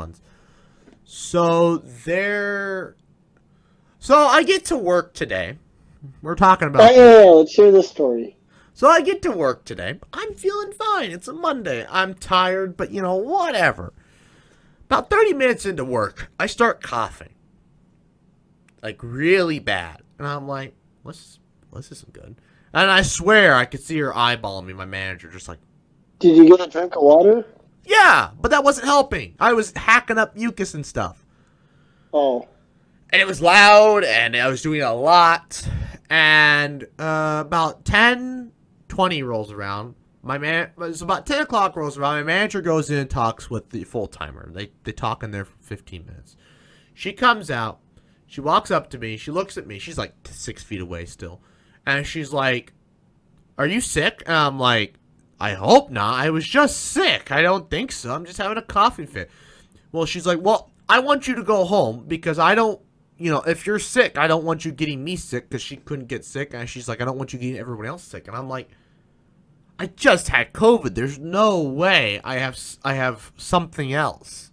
ones. So I get to work today. We're talking about. Yeah, let's hear the story. So I get to work today. I'm feeling fine. It's a Monday. I'm tired, but whatever. About 30 minutes into work, I start coughing. Like really bad. And I'm like, this isn't good. And I swear I could see her eyeballing me, my manager, just like. Did you get a drink of water? Yeah, but that wasn't helping. I was hacking up mucus and stuff. Oh. And it was loud, and I was doing a lot. And about 10:20 rolls around. It's about 10 o'clock rolls around. My manager goes in and talks with the full-timer. They talk in there for 15 minutes. She comes out. She walks up to me. She looks at me. She's like 6 feet away still. And she's like, "Are you sick?" And I'm like, "I hope not. I was just sick. I don't think so. I'm just having a coughing fit." Well, she's like, "Well, I want you to go home because I don't, if you're sick, I don't want you getting me sick," because she couldn't get sick. And she's like, "I don't want you getting everyone else sick." And I'm like, I just had COVID. There's no way I have something else.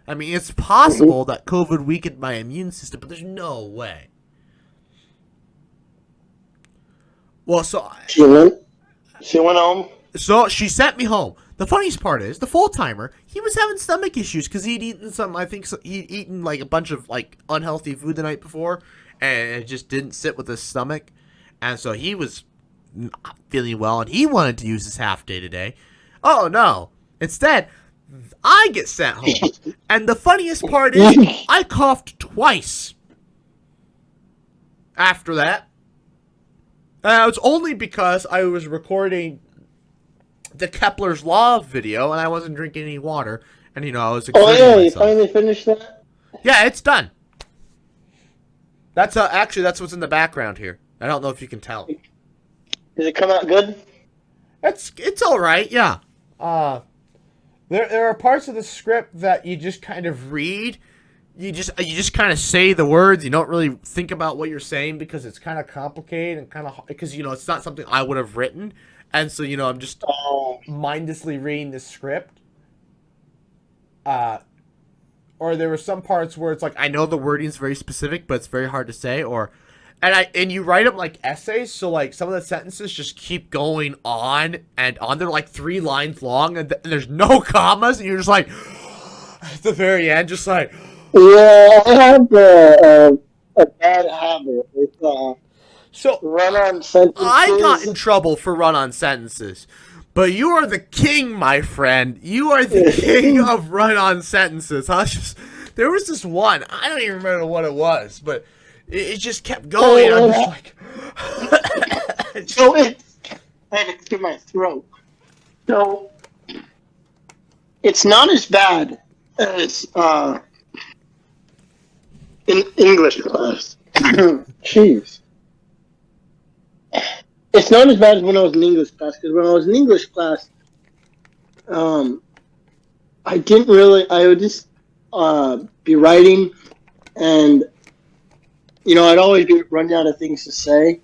I mean, it's possible that COVID weakened my immune system, but there's no way. Well, so She went home. So she sent me home. The funniest part is the full timer. He was having stomach issues because he'd eaten he'd eaten like a bunch of like unhealthy food the night before, and it just didn't sit with his stomach, and so he was not feeling well, and he wanted to use his half day today. Oh no! Instead, I get sent home, and the funniest part is I coughed twice. After that, it was only because I was recording the Kepler's Law video, and I wasn't drinking any water, and I was exerting myself. You finally finished that? Yeah, it's done. That's actually that's what's in the background here. I don't know if you can tell. Did it come out good? It's all right. Yeah. There are parts of the script that you just kind of read. You just kind of say the words. You don't really think about what you're saying because it's kind of complicated and kind of because it's not something I would have written. And so, I'm just mindlessly reading the script. Or there were some parts where it's like, I know the wording is very specific, but it's very hard to say. And you write them like essays, so like some of the sentences just keep going on and on. They're like 3 lines long, and there's no commas, and you're just like, at the very end, just like. Yeah, I have a bad habit with run-on sentences. I got in trouble for run-on sentences, but you are the king, my friend. You are the king of run-on sentences. There was this one. I don't even remember what it was, but it just kept going. I'm just like, I had to clear my throat. So it's not as bad as in English class. Jeez. It's not as bad as when I was in English class, because when I was in English class, I would just be writing, and I'd always be running out of things to say,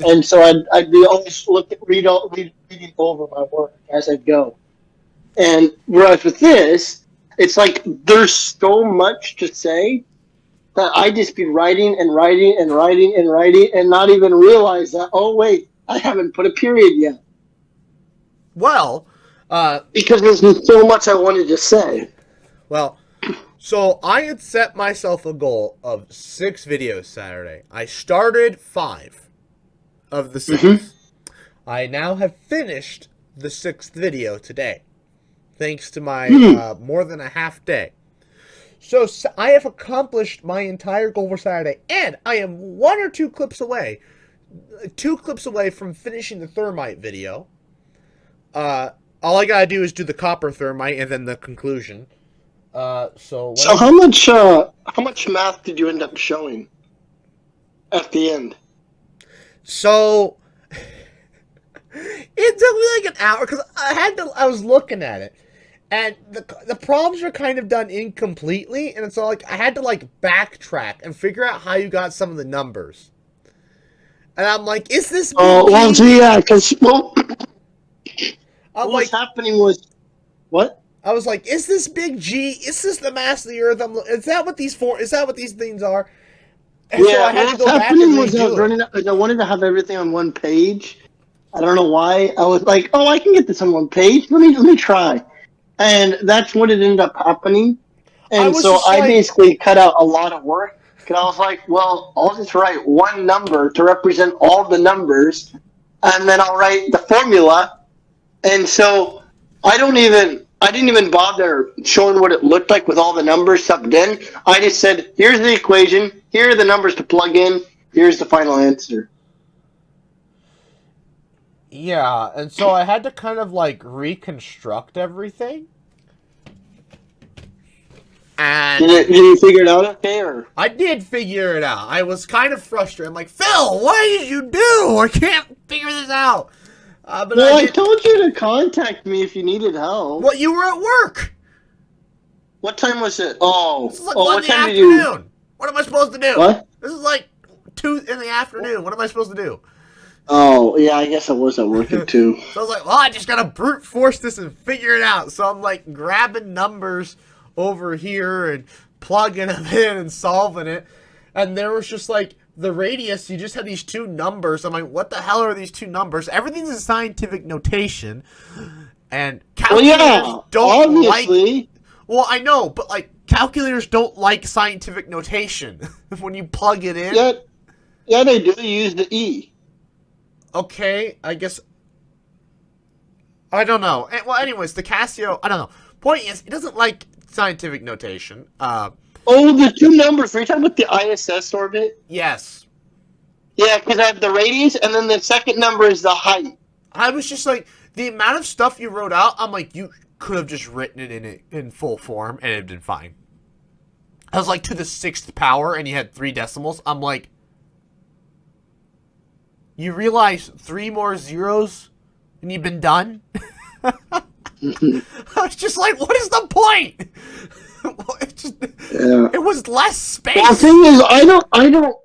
and so I'd be always reading over my work as I go. And whereas with this, it's like there's so much to say that I just be writing and writing and writing and writing and not even realize that, oh wait, I haven't put a period yet. Well, because there's so much I wanted to say. Well, so I had set myself a goal of 6 videos Saturday. I started 5 of the 6. Mm-hmm. I now have finished the 6th video today, thanks to my more than a half day. So I have accomplished my entire goal for Saturday, and I am 1 or 2 clips away. 2 clips away from finishing the thermite video. All I gotta do is do the copper thermite and then the conclusion. So how much math did you end up showing at the end? So it took me like an hour because I was looking at it, and the problems are kind of done incompletely, and it's all like I had to like backtrack and figure out how you got some of the numbers. And I'm like, is this? Oh, because what was happening was what? I was like, is this big G? Is this the mass of the Earth? Is that what these things are? And so I had to go back and redo it. I wanted to have everything on one page. I don't know why. I was like, oh, I can get this on one page. Let me try. And that's what it ended up happening. And so I basically cut out a lot of work. And I was like, well, I'll just write one number to represent all the numbers, and then I'll write the formula. And so I didn't even bother showing what it looked like with all the numbers subbed in. I just said, here's the equation, here are the numbers to plug in, here's the final answer. Yeah, and so I had to kind of like reconstruct everything. And did you figure it out okay? Or? I did figure it out. I was kind of frustrated. I'm like, Phil, what did you do? I can't figure this out. But I told you to contact me if you needed help. Well, you were at work. What time was it? Oh, this is like 1 in the afternoon. What am I supposed to do? What? This is like 2 in the afternoon. What am I supposed to do? Oh, yeah, I guess I was at work at 2. So I was like, well, I just gotta brute force this and figure it out. So I'm like grabbing numbers over here and plugging them in and solving it. And there was just like the radius, you just had these 2 numbers. I'm like, what the hell are these 2 numbers? Everything's in scientific notation. And calculators don't obviously. like... Well, I know, but like calculators don't like scientific notation when you plug it in. Yeah, they do. They use the E. Okay, I guess... I don't know. Well, anyways, the Casio... I don't know. Point is, it doesn't like scientific notation. Oh, the 2 numbers. Are you talking about the ISS orbit? Yes. Yeah, because I have the radius, and then the second number is the height. I was just like, the amount of stuff you wrote out, I'm like, you could have just written it in full form, and it'd been fine. I was like, to the 6th power, and you had 3 decimals. I'm like, you realize 3 more zeros, and you've been done? I was just like, what is the point? It was less space. Well, the thing is, I don't